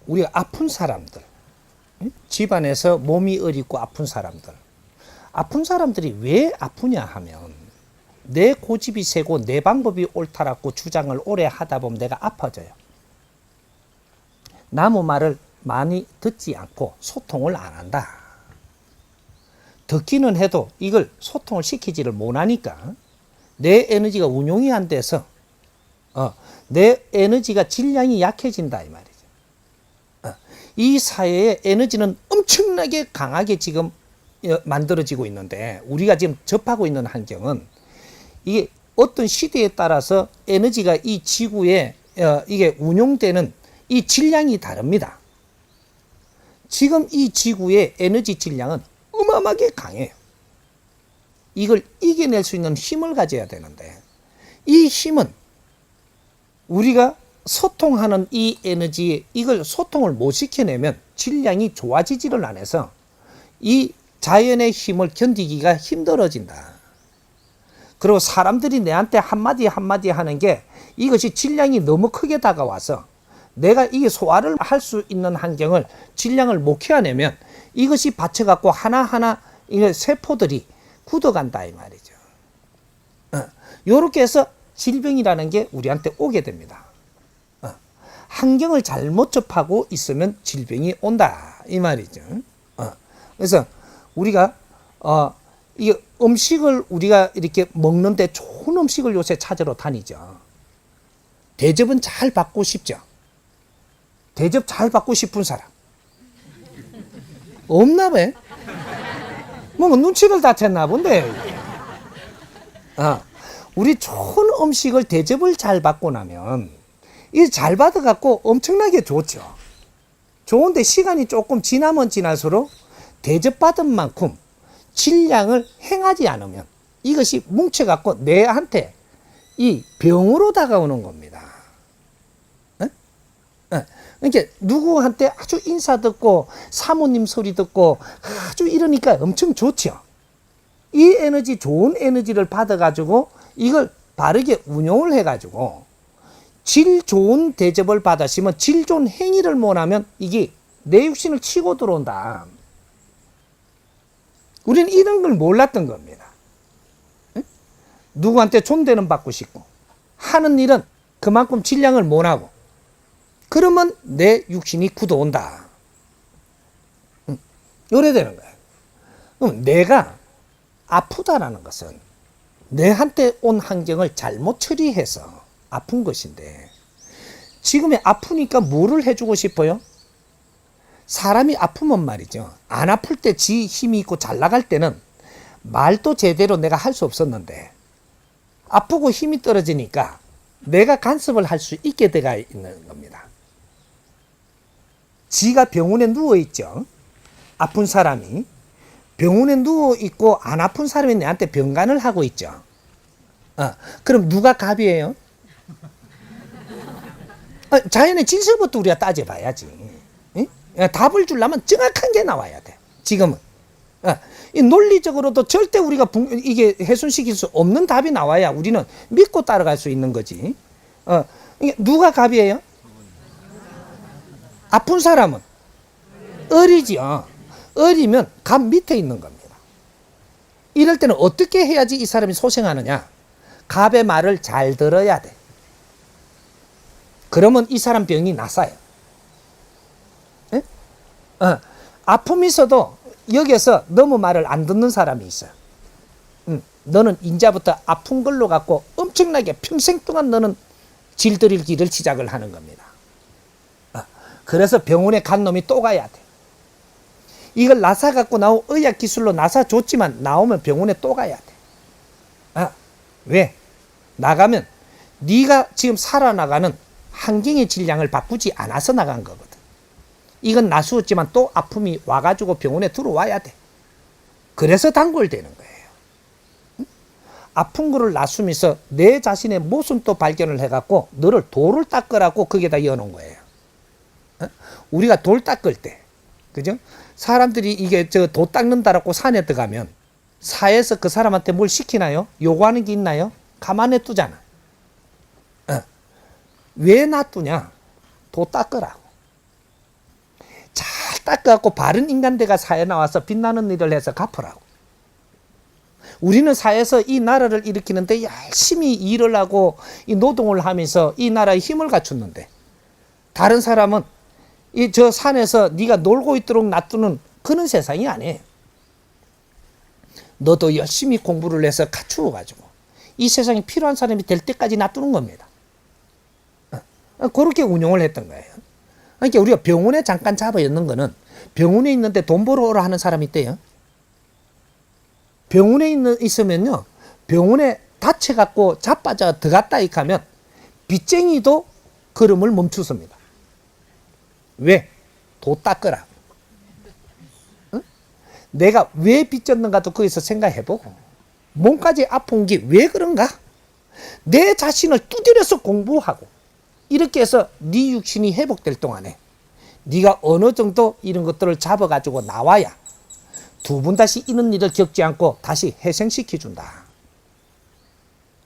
우리가 아픈 사람들, 집안에서 몸이 어리고 아픈 사람들, 아픈 사람들이 왜 아프냐 하면 내 고집이 세고 내 방법이 옳다라고 주장을 오래 하다 보면 내가 아파져요. 남의 말을 많이 듣지 않고 소통을 안 한다. 듣기는 해도 이걸 소통을 시키지를 못하니까 내 에너지가 운용이 안 돼서 내 에너지가 질량이 약해진다 이 말이죠. 이 사회의 에너지는 엄청나게 강하게 지금 만들어지고 있는데 우리가 지금 접하고 있는 환경은 이게 어떤 시대에 따라서 에너지가 이 지구에 이게 운용되는 이 질량이 다릅니다. 지금 이 지구의 에너지 질량은 어마어마하게 강해요. 이걸 이겨낼 수 있는 힘을 가져야 되는데 이 힘은 우리가 소통하는 이 에너지 이걸 소통을 못 시켜내면 질량이 좋아지지를 않아서 이 자연의 힘을 견디기가 힘들어진다. 그리고 사람들이 내한테 한마디 한마디 하는 게 이것이 질량이 너무 크게 다가와서 내가 이게 소화를 할 수 있는 환경을 질량을 못 키워내면 이것이 받쳐갖고 하나하나 이 세포들이 굳어간다 이 말이죠. 이렇게 해서 질병이라는 게 우리한테 오게 됩니다. 환경을 잘못 접하고 있으면 질병이 온다 이 말이죠. 그래서 우리가 이 음식을 우리가 이렇게 먹는데 좋은 음식을 요새 찾으러 다니죠. 대접은 잘 받고 싶죠. 대접 잘 받고 싶은 사람 없나 봐. 뭐 눈치를 다 챘나 본데. 우리 좋은 음식을 대접을 잘 받고 나면 이 잘 받아갖고 엄청나게 좋죠. 좋은데 시간이 조금 지나면 지날수록 대접받은 만큼 질량을 행하지 않으면 이것이 뭉쳐갖고 내한테 이 병으로 다가오는 겁니다. 그러니까 누구한테 아주 인사 듣고 사모님 소리 듣고 아주 이러니까 엄청 좋죠. 이 에너지 좋은 에너지를 받아가지고 이걸 바르게 운용을 해가지고 질 좋은 대접을 받으시면 질 좋은 행위를 못하면 이게 내 육신을 치고 들어온다. 우리는 이런 걸 몰랐던 겁니다. 누구한테 존대는 받고 싶고 하는 일은 그만큼 질량을 못하고 그러면 내 육신이 굳어온다. 이래 되는 거예요. 그럼 내가 아프다라는 것은 내한테 온 환경을 잘못 처리해서 아픈 것인데 지금에 아프니까 뭐를 해주고 싶어요? 사람이 아프면 말이죠. 안 아플 때 지 힘이 있고 잘 나갈 때는 말도 제대로 내가 할 수 없었는데 아프고 힘이 떨어지니까 내가 간섭을 할 수 있게 돼가 있는 겁니다. 지가 병원에 누워있죠. 아픈 사람이. 병원에 누워있고 안 아픈 사람이 내한테 병간을 하고 있죠. 그럼 누가 갑이에요? 자연의 질서부터 우리가 따져봐야지. 답을 주려면 정확한 게 나와야 돼. 지금은. 이 논리적으로도 절대 우리가 이게 훼손시킬 수 없는 답이 나와야 우리는 믿고 따라갈 수 있는 거지. 누가 갑이에요? 아픈 사람은 어리지요. 어리면 갑 밑에 있는 겁니다. 이럴 때는 어떻게 해야지 이 사람이 소생하느냐? 갑의 말을 잘 들어야 돼. 그러면 이 사람 병이 나사요. 아픔이 있어도 여기에서 너무 말을 안 듣는 사람이 있어요. 너는 인자부터 아픈 걸로 갖고 엄청나게 평생 동안 너는 질들일 길을 시작을 하는 겁니다. 그래서 병원에 간 놈이 또 가야 돼. 이걸 나사 갖고 나온 의학 기술로 나사 줬지만 나오면 병원에 또 가야 돼. 왜? 나가면 네가 지금 살아나가는 환경의 질량을 바꾸지 않아서 나간 거거든. 이건 나수었지만 또 아픔이 와가지고 병원에 들어와야 돼. 그래서 단골되는 거예요. 아픈 거를 나수면서 내 자신의 모습 또 발견을 해갖고 너를 돌을 닦으라고 거기에다 이어놓은 거예요. 우리가 돌 닦을 때, 그죠? 사람들이 이게 도 닦는다라고 산에 들어가면 사에서 그 사람한테 뭘 시키나요? 요구하는 게 있나요? 가만히 두잖아. 왜 놔두냐? 도 닦으라고. 닦아갖고 바른 인간대가 사회에 나와서 빛나는 일을 해서 갚으라고. 우리는 사회에서 이 나라를 일으키는데 열심히 일을 하고 이 노동을 하면서 이 나라에 힘을 갖췄는데, 다른 사람은 이 저 산에서 네가 놀고 있도록 놔두는 그런 세상이 아니에요. 너도 열심히 공부를 해서 갖추어 가지고 이 세상에 필요한 사람이 될 때까지 놔두는 겁니다. 그렇게 운영을 했던 거예요. 그러니까 우리가 병원에 잠깐 잡아 있는 거는, 병원에 있는데 돈 벌어 오라 하는 사람이 있대요. 병원에 있으면요, 병원에 다쳐갖고 자빠져 들어갔다 하면 빚쟁이도 걸음을 멈추습니다. 왜? 도 닦으라. 응? 내가 왜 빚졌는가도 거기서 생각해보고, 몸까지 아픈 게 왜 그런가? 내 자신을 두드려서 공부하고, 이렇게 해서 네 육신이 회복될 동안에 네가 어느 정도 이런 것들을 잡아가지고 나와야 두 번 다시 이런 일을 겪지 않고 다시 회생시켜준다.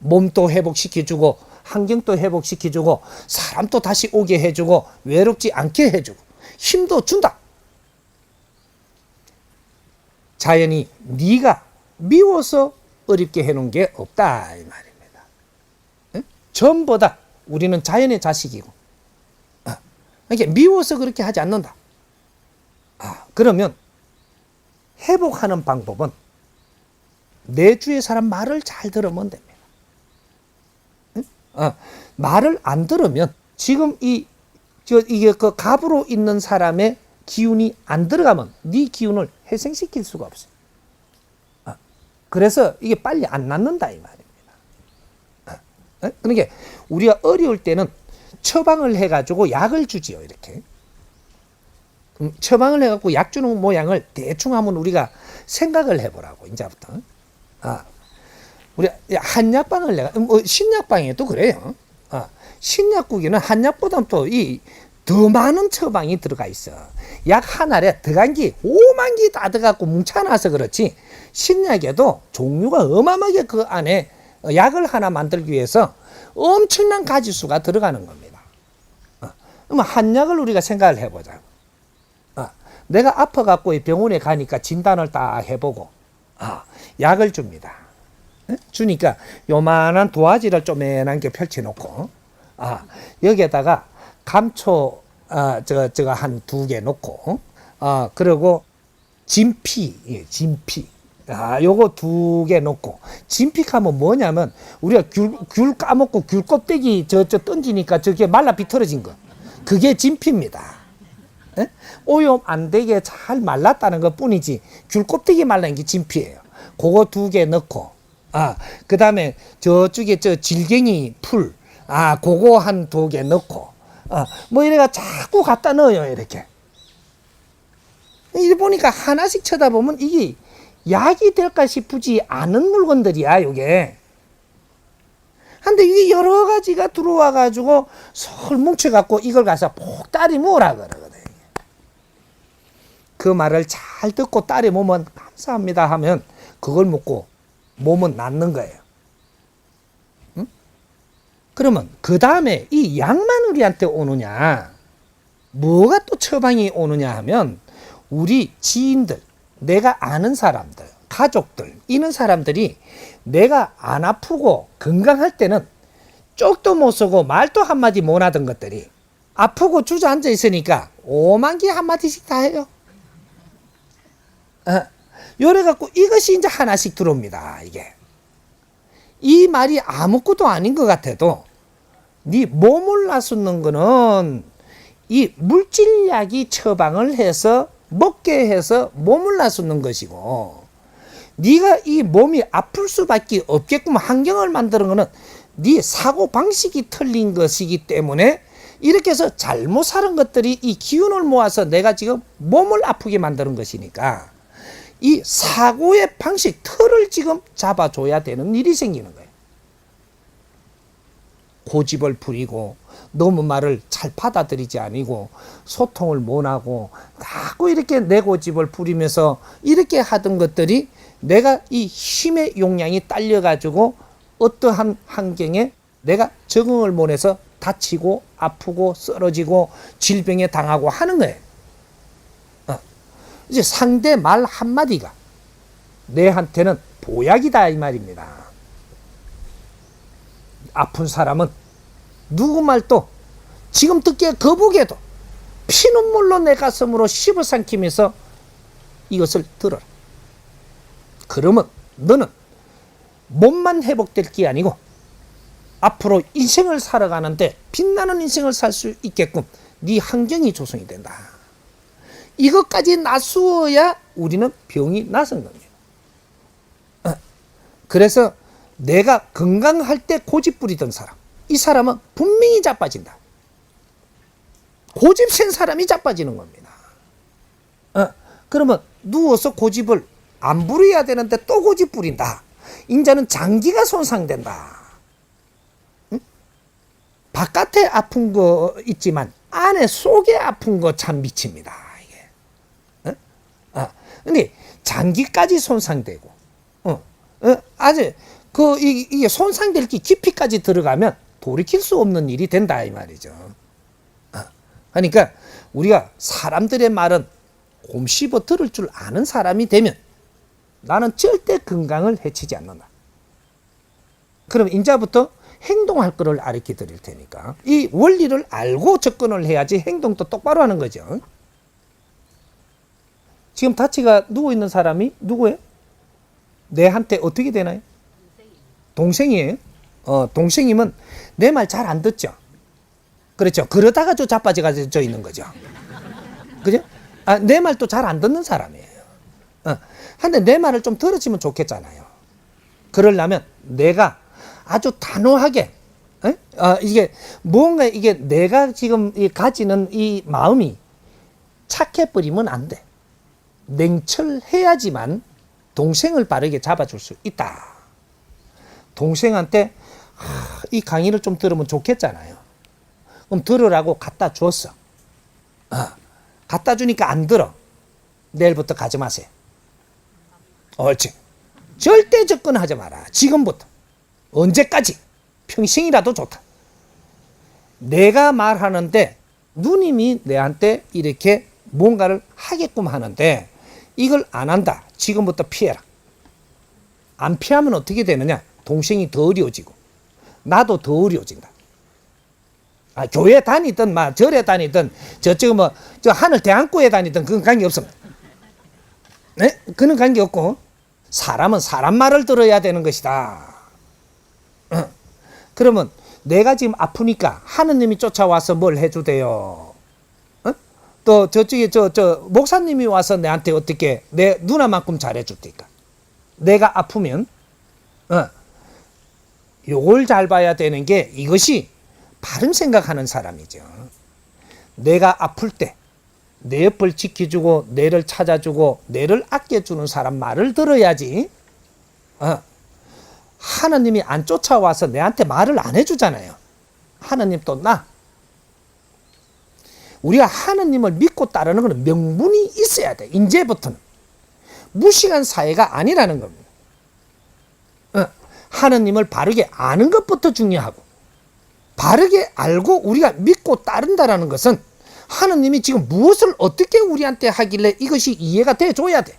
몸도 회복시켜주고 환경도 회복시켜주고 사람도 다시 오게 해주고 외롭지 않게 해주고 힘도 준다. 자연이 네가 미워서 어렵게 해놓은 게 없다 이 말입니다. 응? 전부 다 우리는 자연의 자식이고, 그러니까 미워서 그렇게 하지 않는다. 그러면 회복하는 방법은 내 주위의 사람 말을 잘 들으면 됩니다. 말을 안 들으면 지금 이게 그 갑으로 있는 사람의 기운이 안 들어가면 네 기운을 회생시킬 수가 없어요. 그래서 이게 빨리 안 낫는다 이 말입니다. 그러니까 우리가 어려울 때는 처방을 해가지고 약을 주지요, 이렇게. 처방을 해갖고 약 주는 모양을 대충 한번 우리가 생각을 해보라고, 이제부터. 우리 한약방을 신약방에도 그래요. 신약국에는 한약보다는 또 더 많은 처방이 들어가 있어. 약 한 알에 들어간 게 5만 개 다 들어가고 뭉쳐놔서 그렇지, 신약에도 종류가 어마어마하게 그 안에 약을 하나 만들기 위해서 엄청난 가지수가 들어가는 겁니다. 그러면 한약을 우리가 생각을 해보자. 내가 아파갖고 병원에 가니까 진단을 다 해보고, 약을 줍니다. 주니까 요만한 도화지를 쪼매난 게 펼쳐놓고, 여기에다가 감초, 저거 한 2개 놓고, 그리고 진피, 요거 2개 놓고. 진피하면 뭐냐면, 우리가 귤 까먹고 귤 껍데기 저 던지니까 저게 말라 비틀어진 거. 그게 진피입니다. 오염 안 되게 잘 말랐다는 것 뿐이지, 귤 껍데기 말라는 게 진피예요. 그거 2개 넣고, 그 다음에 저쪽에 저 질갱이 풀, 그거 한 2개 넣고, 뭐 이래가 자꾸 갖다 넣어요, 이렇게. 이래 보니까 하나씩 쳐다보면 이게 약이 될까 싶지 않은 물건들이야, 요게. 근데 이게 여러 가지가 들어와가지고 솔 뭉쳐갖고 이걸 가서 폭다리 모으라 그러거든. 그 말을 잘 듣고 딸이 몸은 감사합니다 하면 그걸 먹고 몸은 낫는 거예요. 응? 그러면 그 다음에 이 약만 우리한테 오느냐, 뭐가 또 처방이 오느냐 하면, 우리 지인들, 내가 아는 사람들, 가족들, 이런 사람들이 내가 안 아프고 건강할 때는 쪽도 못 쓰고 말도 한마디 못 하던 것들이 아프고 주저앉아 있으니까 5만 개 한마디씩 다 해요. 요래갖고 이것이 이제 하나씩 들어옵니다. 이게 이 말이 아무것도 아닌 것 같아도 네 몸을 나서는 거는 이 물질약이 처방을 해서 먹게 해서 몸을 나서는 것이고, 네가 이 몸이 아플 수밖에 없게끔 환경을 만드는 거는 네 사고 방식이 틀린 것이기 때문에 이렇게 해서 잘못 사는 것들이 이 기운을 모아서 내가 지금 몸을 아프게 만드는 것이니까 이 사고의 방식, 틀을 지금 잡아줘야 되는 일이 생기는 거예요. 고집을 부리고 너무 말을 잘 받아들이지 아니고 소통을 못하고 자꾸 이렇게 내 고집을 부리면서 이렇게 하던 것들이 내가 이 힘의 용량이 딸려가지고 어떠한 환경에 내가 적응을 못해서 다치고 아프고 쓰러지고 질병에 당하고 하는 거예요. 이제 상대 말 한마디가 내한테는 보약이다 이 말입니다. 아픈 사람은 누구 말도 지금 듣기에 거북해도 피눈물로 내 가슴으로 씹어삼키면서 이것을 들어라. 그러면 너는 몸만 회복될 게 아니고 앞으로 인생을 살아가는데 빛나는 인생을 살 수 있게끔 네 환경이 조성이 된다. 이것까지 나수어야 우리는 병이 나선 겁니다. 그래서 내가 건강할 때 고집 부리던 사람, 이 사람은 분명히 자빠진다. 고집 센 사람이 자빠지는 겁니다. 그러면 누워서 고집을 안 부려야 되는데 또 고집 부린다. 인자는 장기가 손상된다. 응? 바깥에 아픈 거 있지만 안에 속에 아픈 거 참 미칩니다. 이게. 근데 장기까지 손상되고, 아주 이게 손상될 게 깊이까지 들어가면 돌이킬 수 없는 일이 된다 이 말이죠. 그러니까 우리가 사람들의 말은 곰씹어 들을 줄 아는 사람이 되면 나는 절대 건강을 해치지 않는다. 그럼 이제부터 행동할 거를 가르쳐 드릴 테니까 이 원리를 알고 접근을 해야지 행동도 똑바로 하는 거죠. 지금 다치가 누워있는 사람이 누구예요? 내한테 어떻게 되나요? 동생이에요. 동생이면 내 말 잘 안 듣죠. 그렇죠. 그러다가 저 자빠져 있는 거죠. 그죠? 내 말도 잘 안 듣는 사람이에요. 근데 내 말을 좀 들어주면 좋겠잖아요. 그러려면 내가 아주 단호하게, 이게 뭔가 이게 내가 지금 가지는 이 마음이 착해버리면 안 돼. 냉철해야지만 동생을 바르게 잡아줄 수 있다. 동생한테 이 강의를 좀 들으면 좋겠잖아요. 그럼 들으라고 갖다 줬어. 갖다 주니까 안 들어. 내일부터 가지 마세요. 옳지. 절대 접근하지 마라. 지금부터. 언제까지? 평생이라도 좋다. 내가 말하는데 누님이 내한테 이렇게 뭔가를 하게끔 하는데 이걸 안 한다. 지금부터 피해라. 안 피하면 어떻게 되느냐? 동생이 더 어려워지고 나도 더 어려워진다. 교회 다니든 절에 다니든 저쪽 저 하늘 대학교에 다니든 그건 관계 없습니다. 네? 그는 관계 없고 사람은 사람 말을 들어야 되는 것이다. 그러면 내가 지금 아프니까 하느님이 쫓아와서 뭘 해주대요. 또 저쪽에 저 목사님이 와서 내한테 어떻게 내 누나만큼 잘해줄테니까. 내가 아프면 요걸 잘 봐야 되는 게 이것이 바른 생각하는 사람이죠. 내가 아플 때 내 옆을 지켜주고 내를 찾아주고 내를 아껴주는 사람 말을 들어야지. 하나님이 안 쫓아와서 내한테 말을 안 해주잖아요. 하나님 또 나. 우리가 하나님을 믿고 따르는 것은 명분이 있어야 돼. 이제부터는. 무식한 사회가 아니라는 겁니다. 하나님을 바르게 아는 것부터 중요하고 바르게 알고 우리가 믿고 따른다는 것은 하나님이 지금 무엇을 어떻게 우리한테 하길래 이것이 이해가 돼줘야 돼.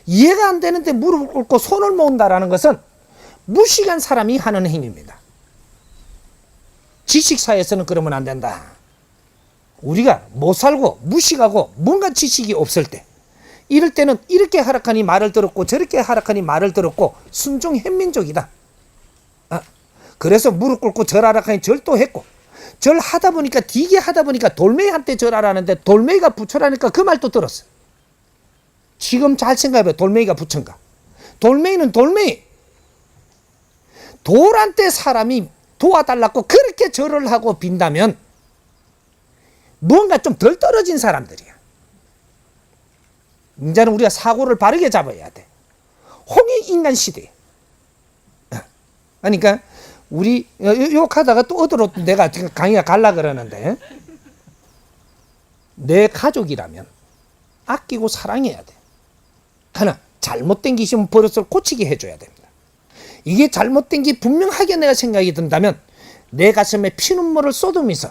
이해가 안 되는데 무릎을 꿇고 손을 모은다는 것은 무식한 사람이 하는 행위입니다. 지식사회에서는 그러면 안 된다. 우리가 못 살고 무식하고 뭔가 지식이 없을 때 이럴 때는 이렇게 하락하니 말을 들었고 저렇게 하락하니 말을 들었고 순종현민족이다. 그래서 무릎 꿇고 절하락하니 절도 했고 절하다 보니까 되게 하다 보니까 돌멩이한테 절하라는데 돌멩이가 부처라니까 그 말도 들었어. 지금 잘 생각해봐요. 돌멩이가 부처인가. 돌멩이는 돌멩이. 돌한테 사람이 도와달라고 그렇게 절을 하고 빈다면 뭔가 좀 덜 떨어진 사람들이야. 이제는 우리가 사고를 바르게 잡아야 돼. 홍익인간 시대. 그러니까 우리 욕하다가 또 어디로 내가 지금 강의가 갈라 그러는데 내 가족이라면 아끼고 사랑해야 돼. 하나 잘못된 게 있으면 버릇을 고치게 해줘야 됩니다. 이게 잘못된 게 분명하게 내가 생각이 든다면 내 가슴에 피눈물을 쏟으면서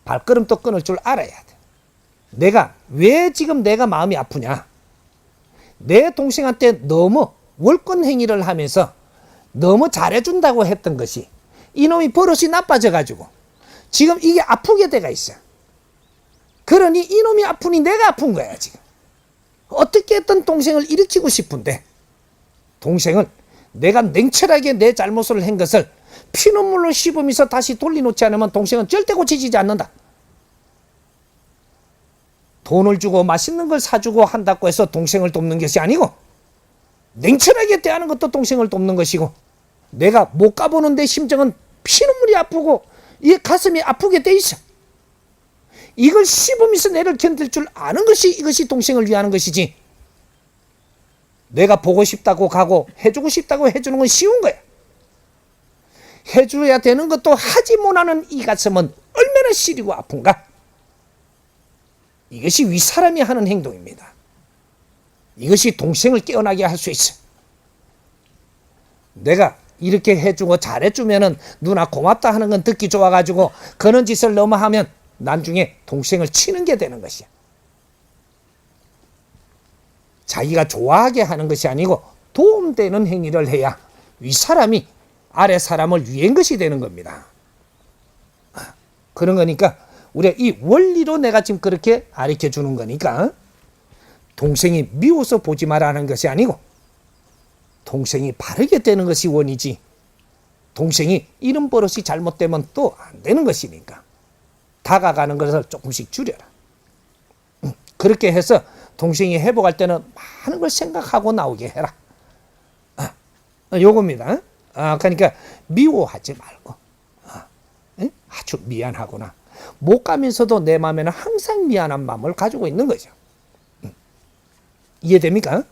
발걸음도 끊을 줄 알아야 돼. 내가 왜 지금 내가 마음이 아프냐? 내 동생한테 너무 월권 행위를 하면서 너무 잘해준다고 했던 것이 이놈이 버릇이 나빠져가지고 지금 이게 아프게 돼가 있어. 그러니 이놈이 아프니 내가 아픈 거야 지금. 어떻게 했던 동생을 일으키고 싶은데 동생은 내가 냉철하게 내 잘못을 한 것을 피눈물로 씹으면서 다시 돌려놓지 않으면 동생은 절대 고쳐지지 않는다. 돈을 주고 맛있는 걸 사주고 한다고 해서 동생을 돕는 것이 아니고 냉철하게 대하는 것도 동생을 돕는 것이고 내가 못 가보는 내 심정은 피눈물이 아프고 이 가슴이 아프게 돼 있어. 이걸 씹으면서 내를 견딜 줄 아는 것이 이것이 동생을 위하는 것이지 내가 보고 싶다고 가고 해주고 싶다고 해주는 건 쉬운 거야. 해줘야 되는 것도 하지 못하는 이 가슴은 얼마나 시리고 아픈가. 이것이 윗사람이 하는 행동입니다. 이것이 동생을 깨어나게 할 수 있어. 내가 이렇게 해주고 잘해주면은 누나 고맙다 하는 건 듣기 좋아가지고 그런 짓을 너무 하면 나중에 동생을 치는 게 되는 것이야. 자기가 좋아하게 하는 것이 아니고 도움되는 행위를 해야 윗사람이 아래 사람을 위한 것이 되는 겁니다. 그런 거니까 우리가 이 원리로 내가 지금 그렇게 가르쳐 주는 거니까 동생이 미워서 보지 말라는 것이 아니고 동생이 바르게 되는 것이 원이지 동생이 이런 버릇이 잘못되면 또 안 되는 것이니까 다가가는 것을 조금씩 줄여라. 그렇게 해서 동생이 회복할 때는 많은 걸 생각하고 나오게 해라. 요겁니다. 그러니까 미워하지 말고 아주 미안하구나. 못 가면서도 내 마음에는 항상 미안한 마음을 가지고 있는 거죠. 이해됩니까?